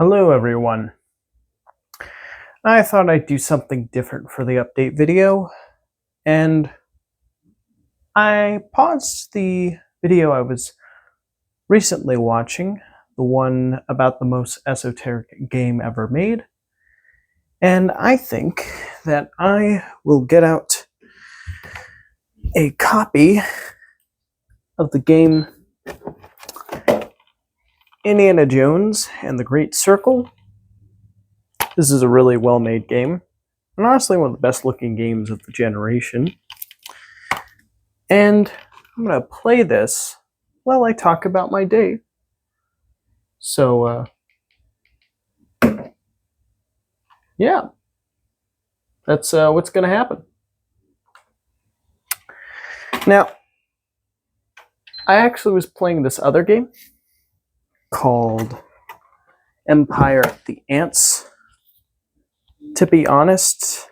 Hello everyone. I thought I'd do something different for the update video, and I paused the video I was recently watching, the one about the most esoteric game ever made, and I think that I will get out a copy of the game Indiana Jones and the Great Circle. This is a really well-made game, and honestly one of the best looking games of the generation. And I'm going to play this while I talk about my day. So, yeah, that's what's going to happen. Now, I actually was playing this other game called Empire of the Ants. To be honest,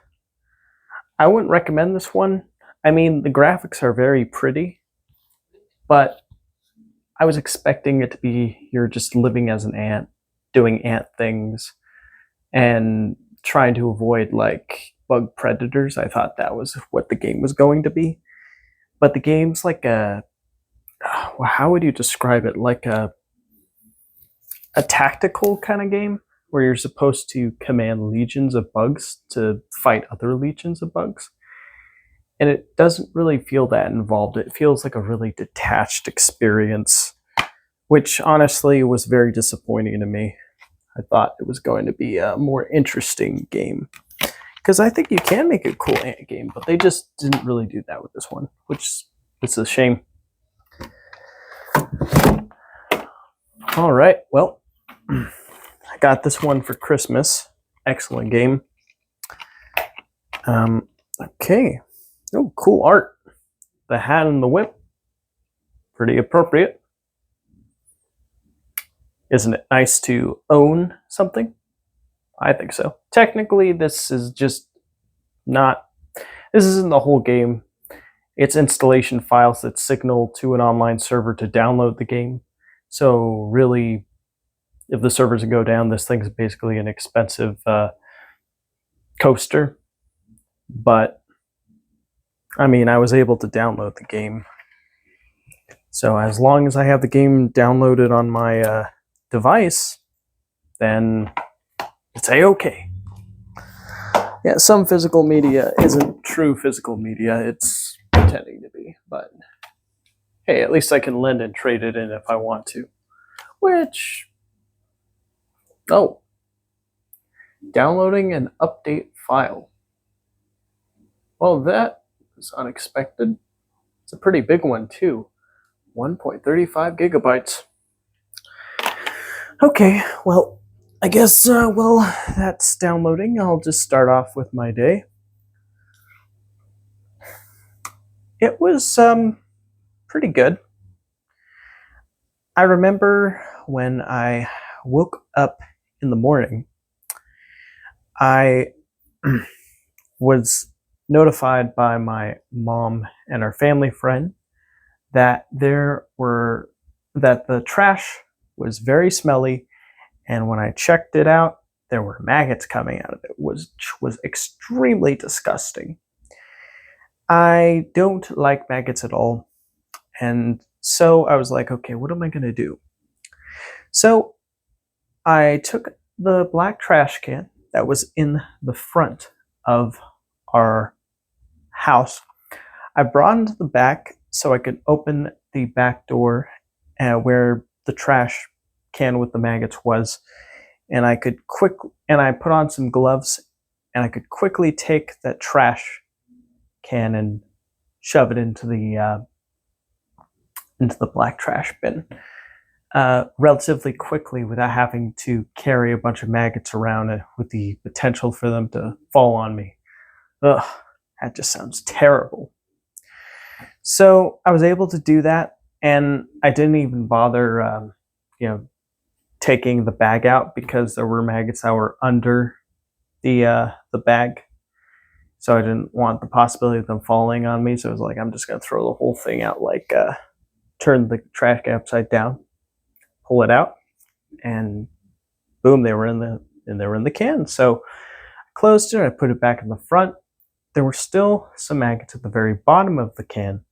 I wouldn't recommend this one. I mean, the graphics are very pretty, but I was expecting it to be you're just living as an ant, doing ant things, and trying to avoid like bug predators. I thought that was what the game was going to be. But the game's like how would you describe it? Like a tactical kind of game where you're supposed to command legions of bugs to fight other legions of bugs. And it doesn't really feel that involved. It feels like a really detached experience, which honestly was very disappointing to me. I thought it was going to be a more interesting game, because I think you can make a cool ant game, but they just didn't really do that with this one, which is a shame. All right, well, I got this one for Christmas. Excellent game. Okay. Oh, cool art. The hat and the whip. Pretty appropriate. Isn't it nice to own something? I think so. Technically, this is just not... This isn't the whole game. It's installation files that signal to an online server to download the game. So really, if the servers go down, this thing's basically an expensive coaster. But, I mean, I was able to download the game. So as long as I have the game downloaded on my device, then it's a-okay. Yeah, some physical media isn't true physical media. It's pretending to be. But, hey, at least I can lend and trade it in if I want to. Which... Oh. Downloading an update file. Well, that is unexpected. It's a pretty big one, too. 1.35 gigabytes. Okay, well, I guess, while that's downloading, I'll just start off with my day. It was, pretty good. I remember when I woke up in the morning, I was notified by my mom and our family friend that that the trash was very smelly, and when I checked it out, there were maggots coming out of it, which was extremely disgusting. I don't like maggots at all, and so I was like, okay, what am I going to do? So I took the black trash can that was in the front of our house. I brought it into the back so I could open the back door where the trash can with the maggots was, and I put on some gloves, and I could quickly take that trash can and shove it into the black trash bin relatively quickly without having to carry a bunch of maggots around with the potential for them to fall on me. Ugh, that just sounds terrible. So I was able to do that, and I didn't even bother, taking the bag out because there were maggots that were under the bag. So I didn't want the possibility of them falling on me. So I was like, I'm just going to throw the whole thing out, like turn the trash can upside down, pull it out, and boom, they were in the can. So I closed it, I put it back in the front. There were still some maggots at the very bottom of the can.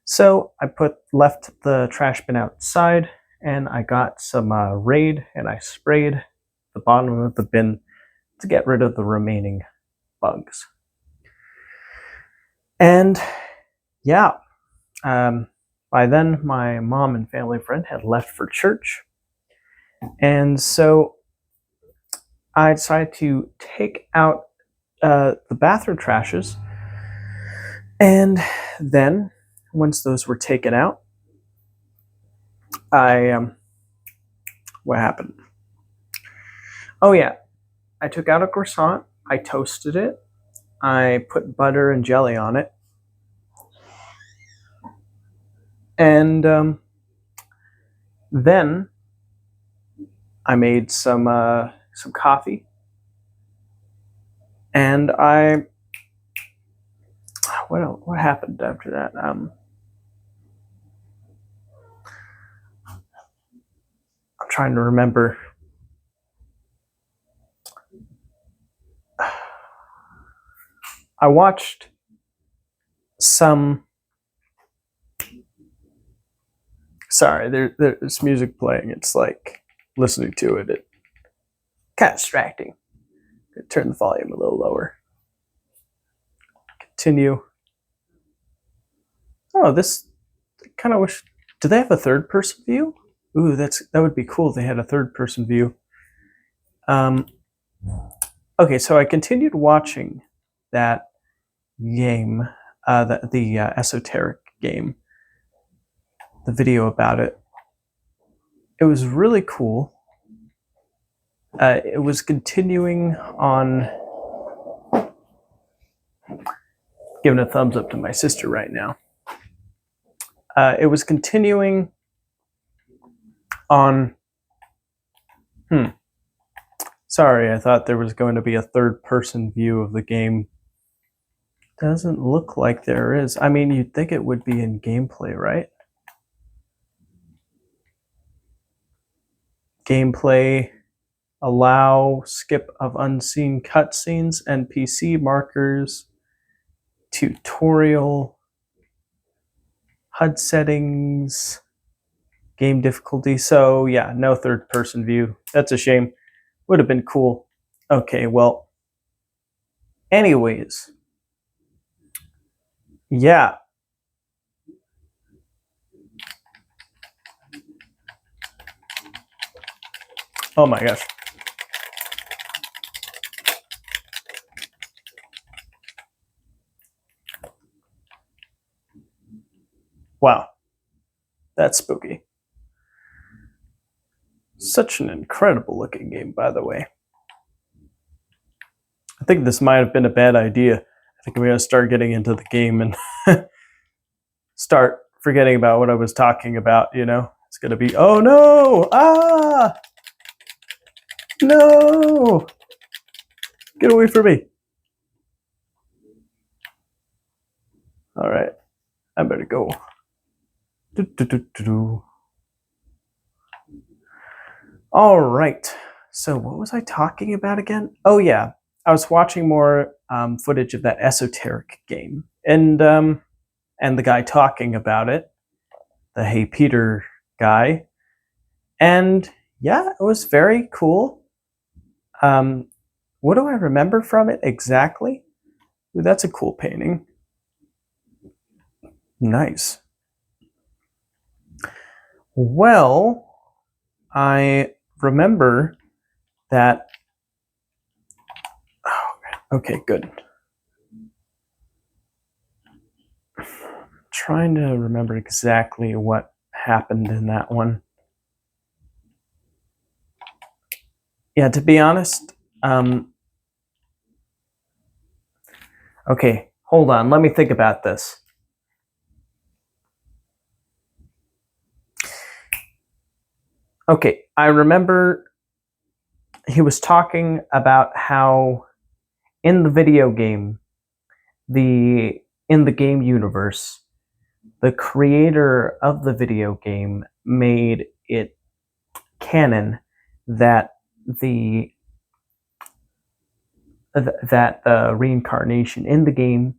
So I left the trash bin outside, and I got some Raid, and I sprayed the bottom of the bin to get rid of the remaining bugs. And yeah, by then my mom and family friend had left for church, and so I decided to take out the bathroom trashes, and then once those were taken out, what happened? Oh yeah, I took out a croissant, I toasted it, I put butter and jelly on it, and then I made some coffee, and what happened after that? I'm trying to remember. I watched some. Sorry, there's music playing. It's like listening to it. It's kind of distracting. Turn the volume a little lower. Continue. Oh, this kind of wish. Do they have a third person view? Ooh, that would be cool if they had a third person view. Okay, so I continued watching that game, the esoteric game, the video about it. It was really cool. It was continuing on. Giving a thumbs up to my sister right now. It was continuing on. Sorry, I thought there was going to be a third-person view of the game. Doesn't look like there is. I mean, you'd think it would be in gameplay, right? Gameplay, allow skip of unseen cutscenes, NPC markers, tutorial, HUD settings, game difficulty. So yeah, no third person view. That's a shame. Would have been cool. Okay, well, anyways, yeah. Oh my gosh. Wow. That's spooky. Such an incredible looking game, by the way. I think this might have been a bad idea. I think I'm going to start getting into the game and start forgetting about what I was talking about, you know? It's going to be, oh no! Ah! No! Get away from me. All right. I better go. All right. So what was I talking about again? Oh yeah, I was watching more footage of that esoteric game, and the guy talking about it, the Hey Peter guy, and yeah, it was very cool. What do I remember from it exactly? Ooh, that's a cool painting. Nice. Well, I remember that. Oh, okay, good. I'm trying to remember exactly what happened in that one. Yeah, to be honest, okay, hold on. Let me think about this. Okay, I remember he was talking about how in the video game, in the game universe, the creator of the video game made it canon that the that reincarnation in the game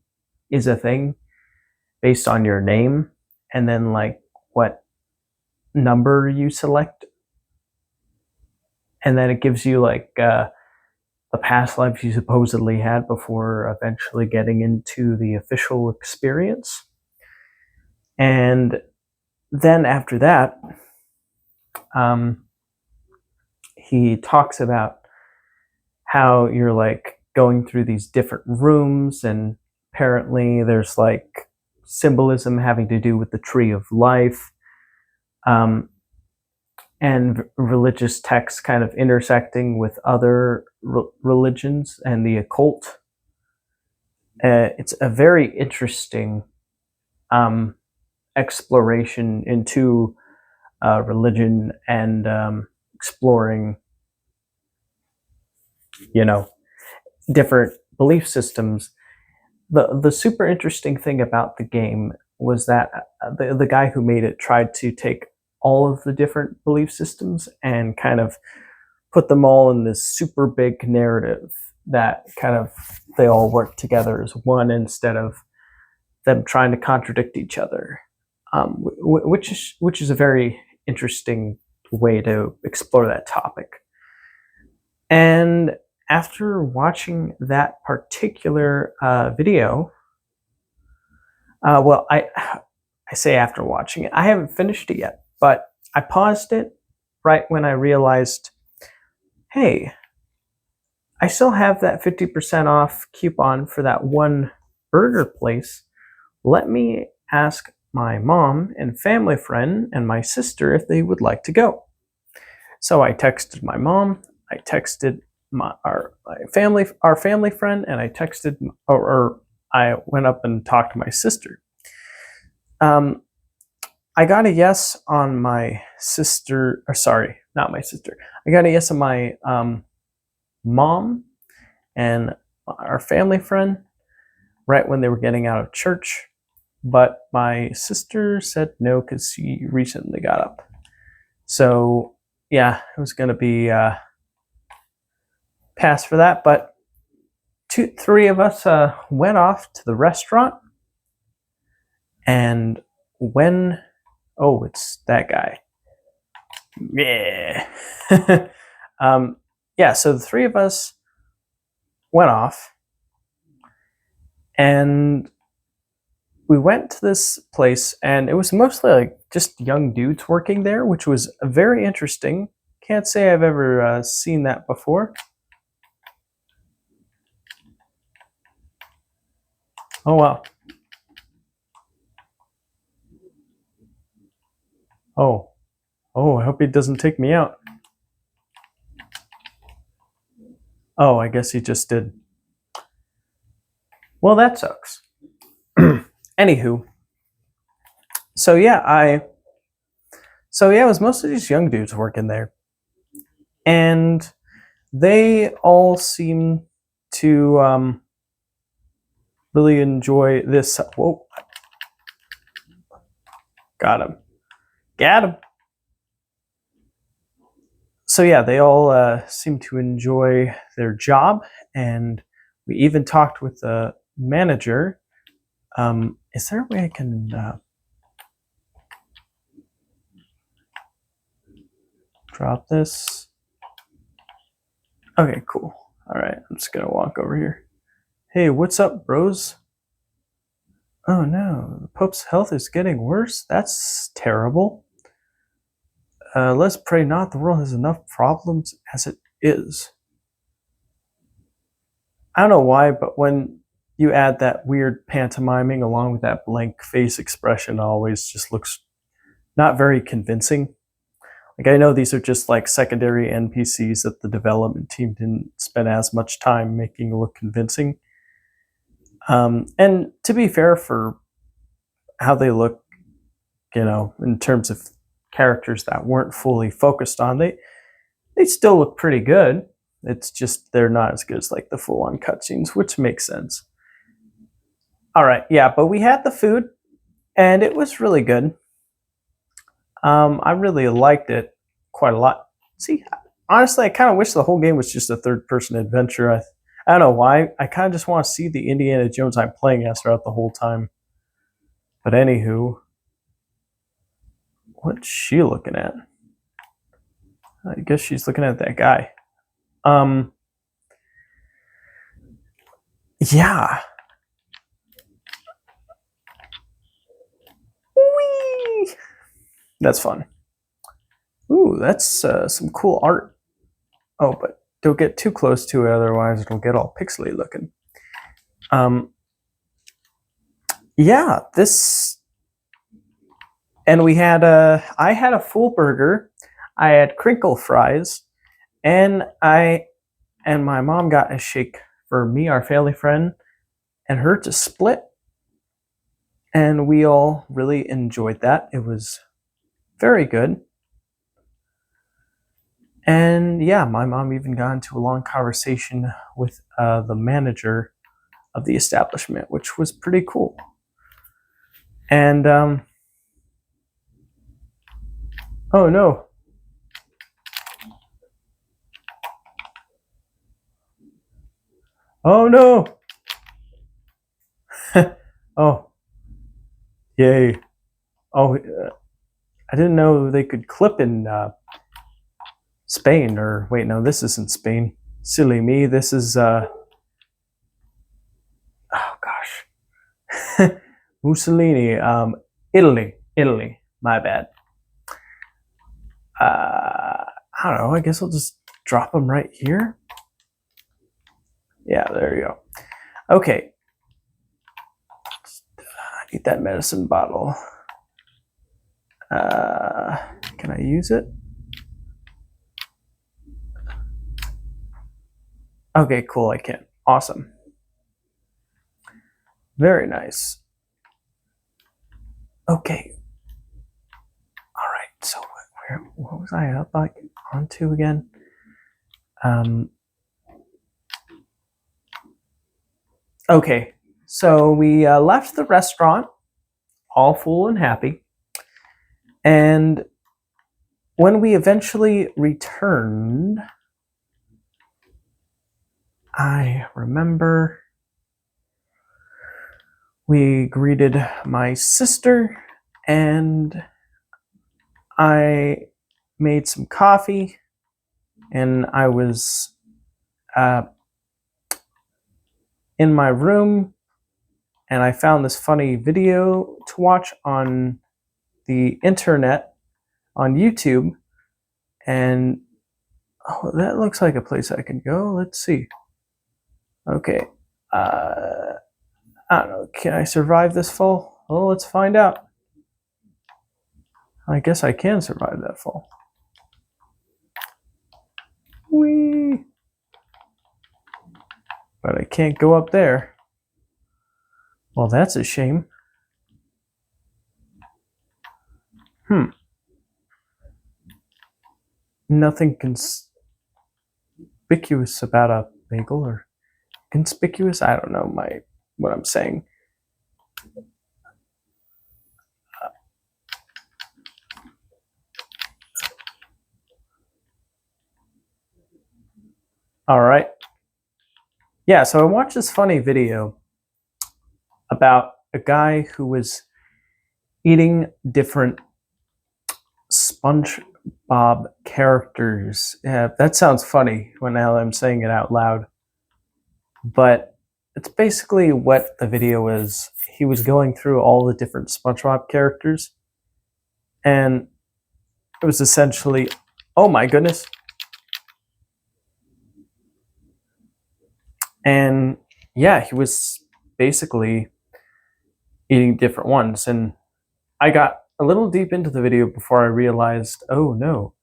is a thing based on your name, and then like what number you select, and then it gives you like the past lives you supposedly had before eventually getting into the official experience. And then after that, he talks about how you're like going through these different rooms, and apparently there's like symbolism having to do with the tree of life, and religious texts kind of intersecting with other religions and the occult. It's a very interesting exploration into religion and exploring, different belief systems. The super interesting thing about the game was that the guy who made it tried to take all of the different belief systems and kind of put them all in this super big narrative that kind of they all work together as one instead of them trying to contradict each other, which is a very interesting way to explore that topic. And after watching that particular video, I say after watching it, I haven't finished it yet, but I paused it right when I realized, hey, I still have that 50% off coupon for that one burger place. Let me ask my mom and family friend and my sister if they would like to go. So I texted my mom, I texted our family friend, and I texted, or I went up and talked to my sister. I got a yes on my sister, or sorry, not my sister. I got a yes on my mom and our family friend right when they were getting out of church. But my sister said no because she recently got up. So yeah, it was going to be pass for that. But three of us went off to the restaurant, and when it's that guy. Yeah. Yeah, so the three of us went off, and we went to this place, and it was mostly like just young dudes working there, which was very interesting. Can't say I've ever seen that before. Oh, wow. Oh, I hope he doesn't take me out. Oh, I guess he just did. Well, that sucks. Anywho, so yeah, it was mostly these young dudes working there, and they all seem to really enjoy this. Whoa, got him. So yeah, they all seem to enjoy their job, and we even talked with the manager. Is there a way I can drop this? Okay, cool. All right, I'm just gonna walk over here. Hey, what's up, bros? Oh no, the Pope's health is getting worse? That's terrible. Let's pray not. The world has enough problems as it is. I don't know why, but when you add that weird pantomiming along with that blank face expression, it always just looks not very convincing. Like, I know these are just like secondary NPCs that the development team didn't spend as much time making look convincing. And to be fair, for how they look, in terms of characters that weren't fully focused on, they still look pretty good. It's just they're not as good as like the full-on cutscenes, which makes sense. All right, yeah, but we had the food, and it was really good. I really liked it quite a lot. See, honestly, I kind of wish the whole game was just a third-person adventure. I don't know why. I kind of just want to see the Indiana Jones I'm playing as throughout the whole time. But anywho, what's she looking at? I guess she's looking at that guy. Yeah. Whee! That's fun. Ooh, that's some cool art. Oh, but don't get too close to it, otherwise it'll get all pixely looking. Yeah, this, and we had I had a full burger, I had crinkle fries, and my mom got a shake for me, our family friend, and her to split, and we all really enjoyed that. It was very good. And yeah, my mom even got into a long conversation with the manager of the establishment, which was pretty cool. And oh no. Oh no. Oh, yay. Oh, I didn't know they could clip in Spain, or wait, no, this isn't Spain. Silly me, this is, oh gosh. Mussolini, Italy, my bad. I don't know, I guess I'll just drop them right here. Yeah, there you go. Okay. I need that medicine bottle. Can I use it? Okay, cool, I can. Awesome. Very nice. Okay. All right, so what was I up onto again? Okay, so we left the restaurant all full and happy. And when we eventually returned, I remember we greeted my sister, and I made some coffee, and I was in my room, and I found this funny video to watch on the internet, on YouTube, and oh, that looks like a place I can go. Let's see. Okay. I don't know. Can I survive this fall? Well, let's find out. I guess I can survive that fall. Whee! But I can't go up there. Well, that's a shame. Nothing conspicuous about a bagel, or conspicuous? I don't know what I'm saying. All right. Yeah, so I watched this funny video about a guy who was eating different SpongeBob characters. Yeah, that sounds funny when now I'm saying it out loud. But it's basically what the video was. He was going through all the different SpongeBob characters, and it was essentially, oh my goodness. And yeah, he was basically eating different ones. And I got a little deep into the video before I realized, oh no,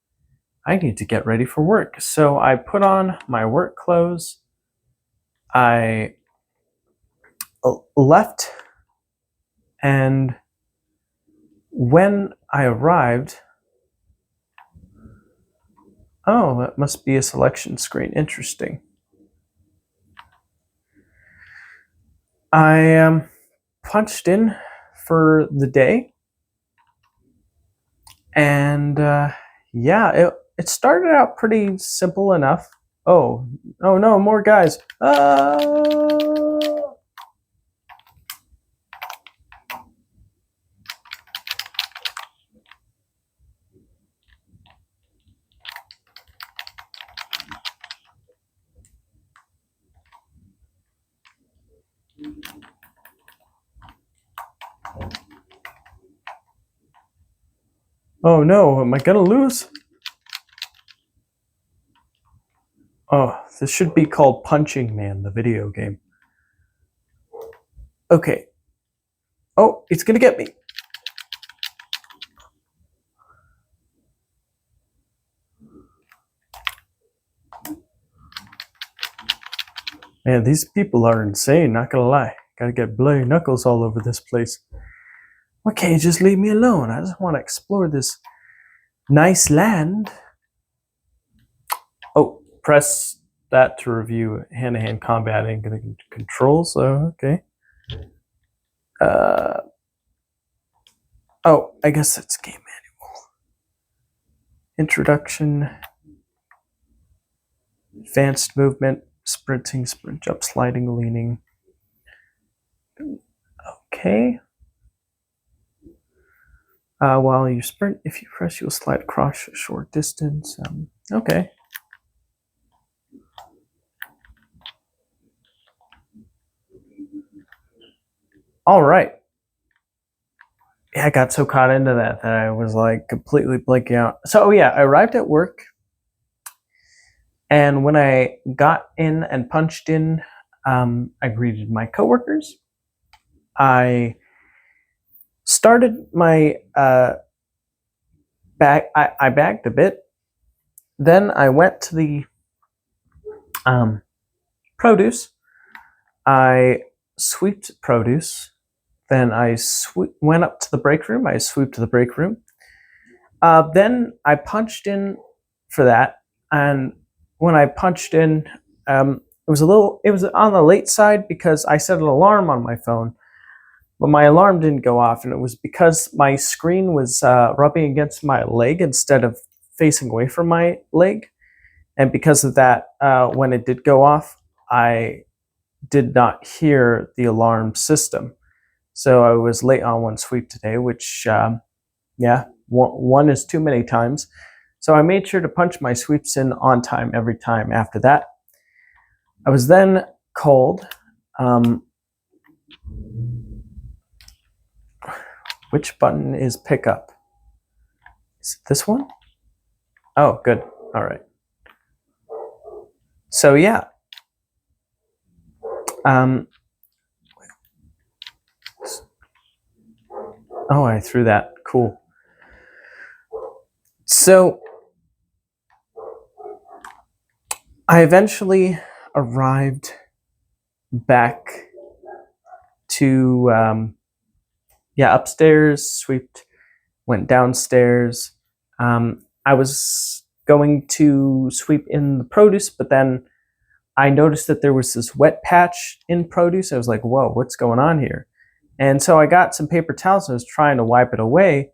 I need to get ready for work. So I put on my work clothes. I left, and when I arrived, oh, that must be a selection screen. Interesting. I punched in for the day, and yeah, it started out pretty simple enough. Oh no, more guys. Oh no, am I gonna lose? Oh, this should be called Punching Man, the video game. Okay. Oh, it's gonna get me. Man, these people are insane, not gonna lie. Gotta get bloody knuckles all over this place. Why can't you just leave me alone? I just want to explore this nice land. Oh, press that to review hand-to-hand combat and controls. Oh, okay. Oh, I guess that's game manual. Introduction. Advanced movement. Sprinting, sprint, jump, sliding, leaning. Okay. While you sprint, if you press, you'll slide across a short distance. Okay. All right. Yeah, I got so caught into that I was like completely blanking out. So yeah, I arrived at work, and when I got in and punched in, I greeted my coworkers. I started my bag. I bagged a bit. Then I went to the produce. I sweeped produce. Then I went up to the break room. I sweeped the break room. Then I punched in for that, and when I punched in, it was on the late side because I set an alarm on my phone, but my alarm didn't go off, and it was because my screen was rubbing against my leg instead of facing away from my leg, and because of that, when it did go off, I did not hear the alarm system. So I was late on one sweep today, which, yeah, one is too many times. So I made sure to punch my sweeps in on time every time after that. I was then called. Which button is pick up? Is it this one? Oh, good. All right. So yeah. Oh, I threw that. Cool. So I eventually arrived back to, upstairs, swept, went downstairs. I was going to sweep in the produce, but then I noticed that there was this wet patch in produce. I was like, whoa, what's going on here? And so I got some paper towels and I was trying to wipe it away.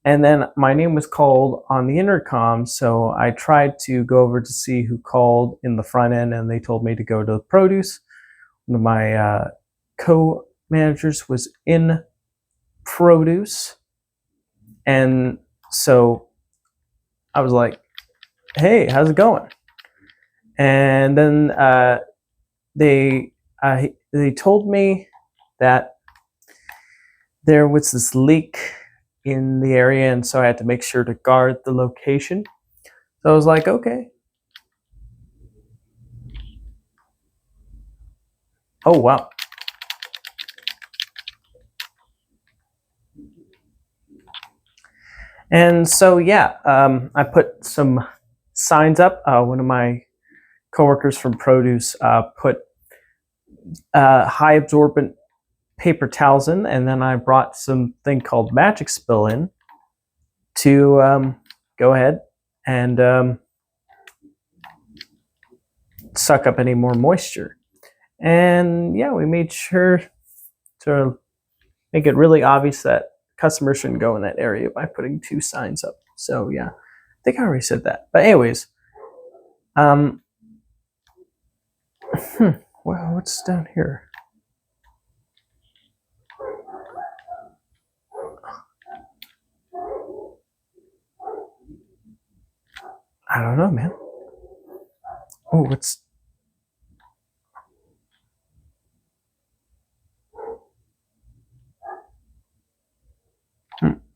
And then my name was called on the intercom, so I tried to go over to see who called in the front end, and they told me to go to the produce. One of my co-managers was in produce, and so I was like, hey, how's it going? And then they told me that there was this leak in the area, and so I had to make sure to guard the location. So I was like, okay. Oh, wow. And so, yeah, I put some signs up. One of my coworkers from produce put high absorbent paper towels in, and then I brought something called Magic Spill in to go ahead and suck up any more moisture. And yeah, we made sure to make it really obvious that customers shouldn't go in that area by putting 2 signs up. So yeah, think I already said that. But anyways, well, what's down here? I don't know, man. Oh, what's...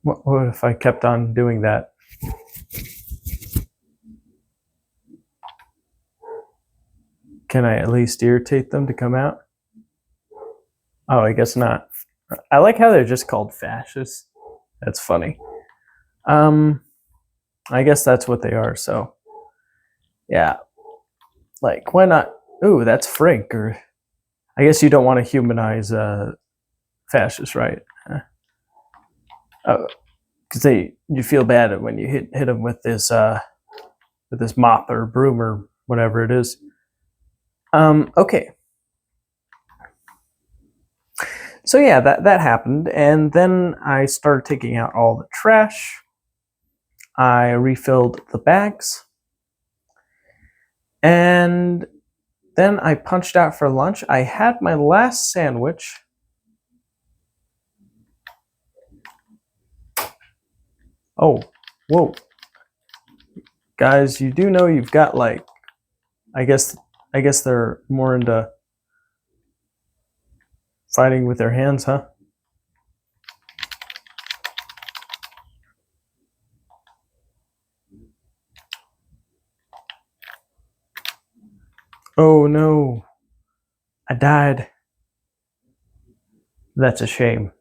What if I kept on doing that? Can I at least irritate them to come out? Oh, I guess not. I like how they're just called fascists. That's funny. I guess that's what they are, so yeah. Like, why not? Ooh, that's Frank. Or I guess you don't want to humanize fascists, right? Oh, because you feel bad when you hit them with this mop or broom or whatever it is. Okay. So yeah, that happened, and then I started taking out all the trash. I refilled the bags, and then I punched out for lunch. I had my last sandwich. Oh, whoa. Guys, you do know you've got, like, I guess they're more into fighting with their hands, huh? Oh no. I died. That's a shame.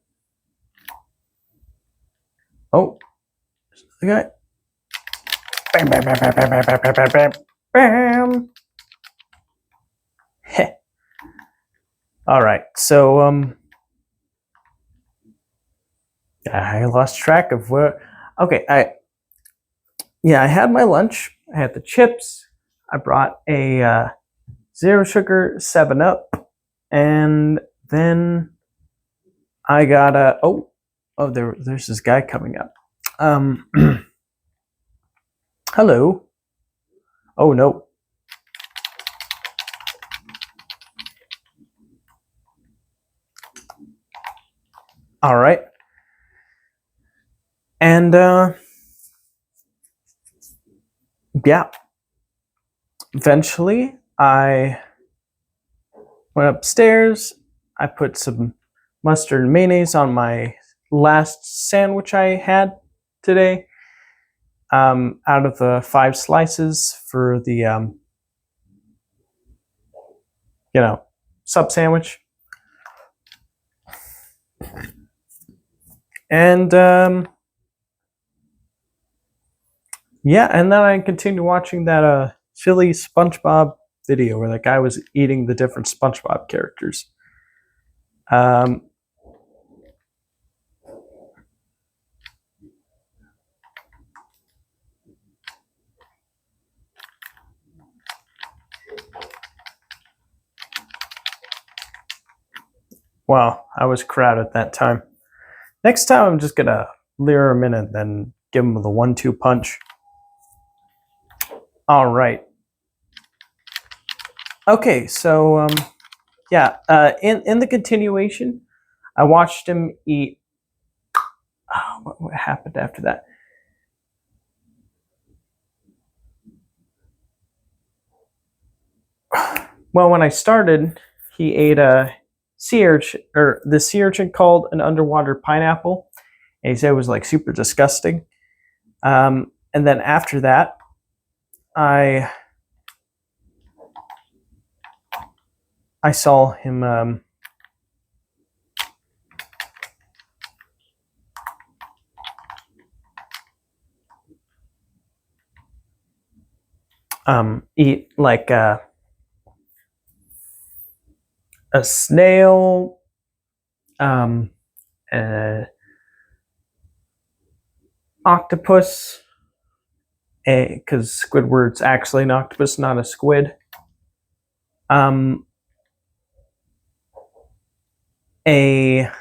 Oh, the guy. Bam, bam, bam, bam, bam, bam, bam, bam, bam, bam. Heh. All right, so I lost track of where. Okay, I had my lunch. I had the chips. I brought a zero sugar 7-Up, and then I got a there's this guy coming up. Hello. Oh no. All right. And yeah. Eventually, I went upstairs. I put some mustard and mayonnaise on my last sandwich I had today. Out of the 5 slices for the sub sandwich. And yeah, and then I continued watching that silly SpongeBob video where that guy was eating the different SpongeBob characters. Wow, I was crowded that time. Next time, I'm just gonna lure him in and then give him the 1-2 punch. All right. Okay, so yeah, in the continuation, I watched him eat. Oh, what happened after that? Well, when I started, he ate a sea urchin, or the sea urchin called an underwater pineapple, and he said it was like super disgusting. And then after that, I saw him eat like a snail, octopus, because Squidward's actually an octopus, not a squid. A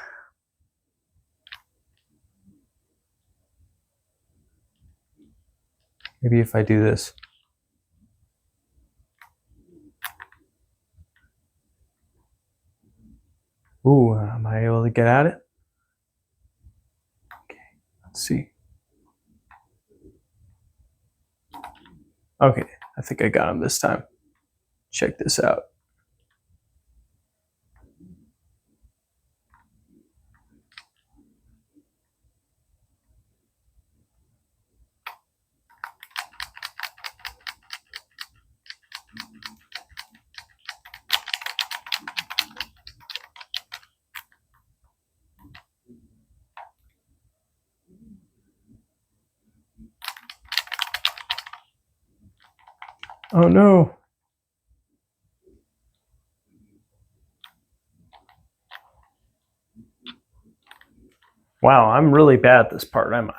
Maybe if I do this. Ooh, am I able to get at it? Okay, let's see. Okay, I think I got him this time. Check this out. Oh no. Wow, I'm really bad at this part, am I?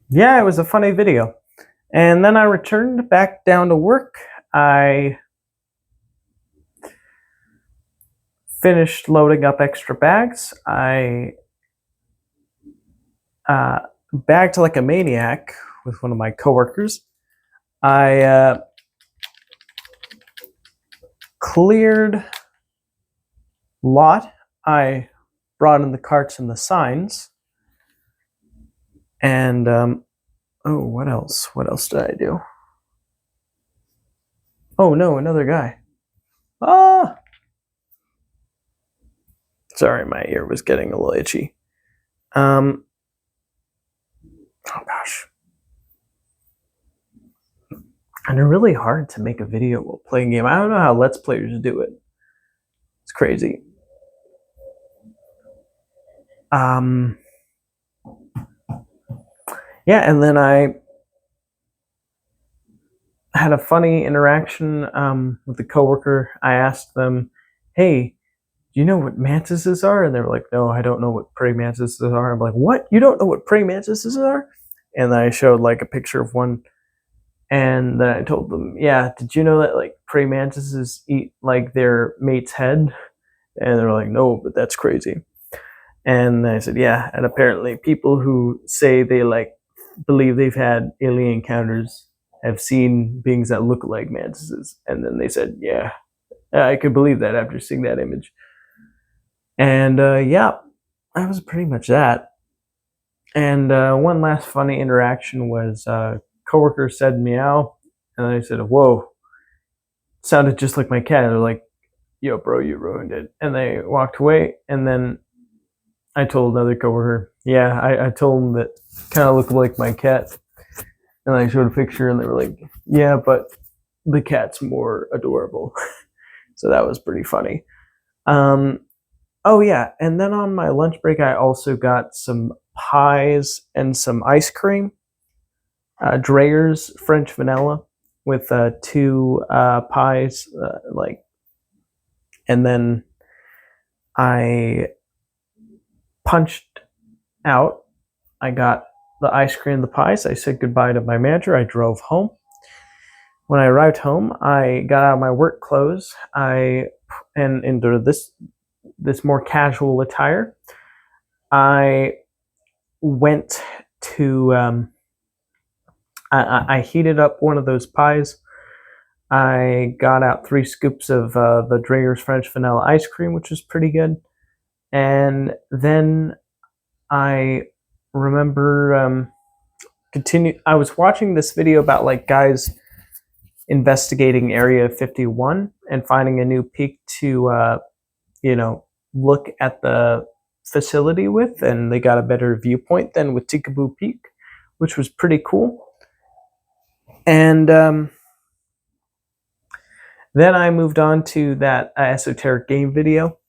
Yeah, it was a funny video. And then I returned back down to work. I finished loading up extra bags. I bagged like a maniac with one of my coworkers. I cleared lot. I brought in the carts and the signs. And oh, what else? What else did I do? Oh no, another guy. Ah! Sorry, my ear was getting a little itchy. Oh gosh. And they're really hard to make a video while playing a game. I don't know how Let's Players do it. It's crazy. Yeah, and then I had a funny interaction with a coworker. I asked them, "Hey, do you know what mantises are?" And they were like, "No, I don't know what praying mantises are." I'm like, "What? You don't know what praying mantises are?" And then I showed like a picture of one, and then I told them, "Yeah, did you know that like praying mantises eat like their mate's head?" And they were like, "No, but that's crazy." And I said, "Yeah," and apparently people who say they like believe they've had alien encounters have seen beings that look like mantises. And then they said, "Yeah, I could believe that after seeing that image." And yeah, that was pretty much that. And one last funny interaction was coworker said meow, and I said, "Whoa, sounded just like my cat." They're like, "Yo, bro, you ruined it." And they walked away. And then I told another coworker, "Yeah, I told them that kind of looked like my cat." And I showed a picture, and they were like, "Yeah, but the cat's more adorable." So that was pretty funny. Oh yeah, and then on my lunch break, I also got some pies and some ice cream. Dreyer's French vanilla with two pies, and then I punched out. I got the ice cream and the pies. I said goodbye to my manager. I drove home. When I arrived home, I got out of my work clothes. And into this more casual attire. I went to. I heated up one of those pies. I got out 3 scoops of the Dreyer's French vanilla ice cream, which was pretty good. And then I remember I was watching this video about like guys investigating Area 51 and finding a new peak to look at the facility with, and they got a better viewpoint than with Tikaboo Peak, which was pretty cool. And then I moved on to that esoteric game video.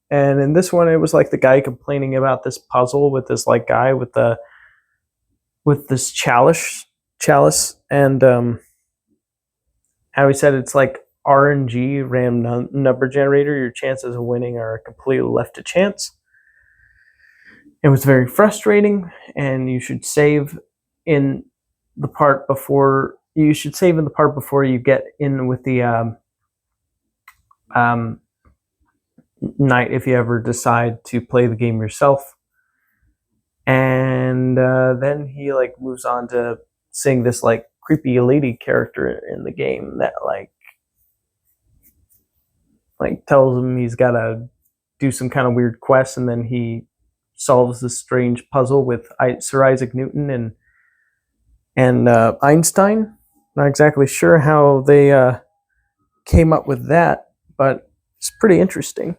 And in this one, it was like the guy complaining about this puzzle with this like guy with this chalice, and how he said it's like RNG, random number generator. Your chances of winning are completely left to chance. It was very frustrating, and you should save in the part before you get in with the night if you ever decide to play the game yourself. And then he like moves on to seeing this like creepy lady character in the game that like tells him he's got to do some kind of weird quest, and then he solves this strange puzzle with Sir Isaac Newton and Einstein. Not exactly sure how they came up with that, but it's pretty interesting.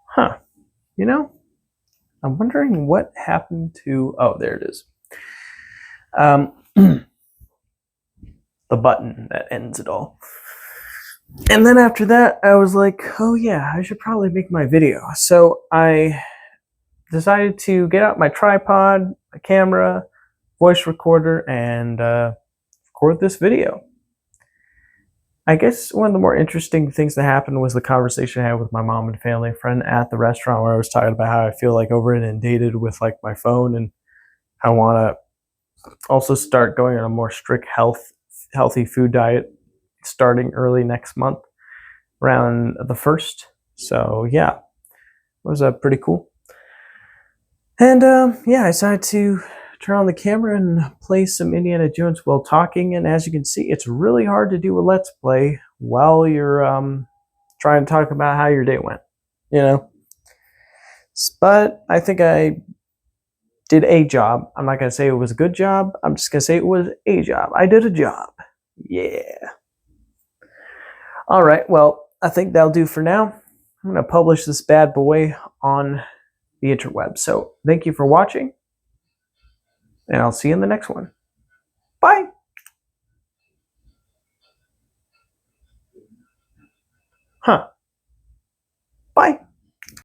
Huh. You know, I'm wondering what happened to. Oh, there it is. The button that ends it all. And then after that, I was like, oh yeah, I should probably make my video. So I decided to get out my tripod, my camera, voice recorder, and record this video. I guess one of the more interesting things that happened was the conversation I had with my mom and family friend at the restaurant, where I was talking about how I feel like over inundated with like my phone, and I want to also start going on a more strict healthy food diet starting early next month, around the 1st. So yeah, it was pretty cool. And yeah, I decided to turn on the camera and play some Indiana Jones while talking. And as you can see, it's really hard to do a Let's Play while you're trying to talk about how your day went, you know? But I think I did a job. I'm not going to say it was a good job. I'm just going to say it was a job. I did a job. Yeah. All right, well, I think that'll do for now. I'm going to publish this bad boy on the interweb. So thank you for watching, and I'll see you in the next one. Bye. Huh. Bye.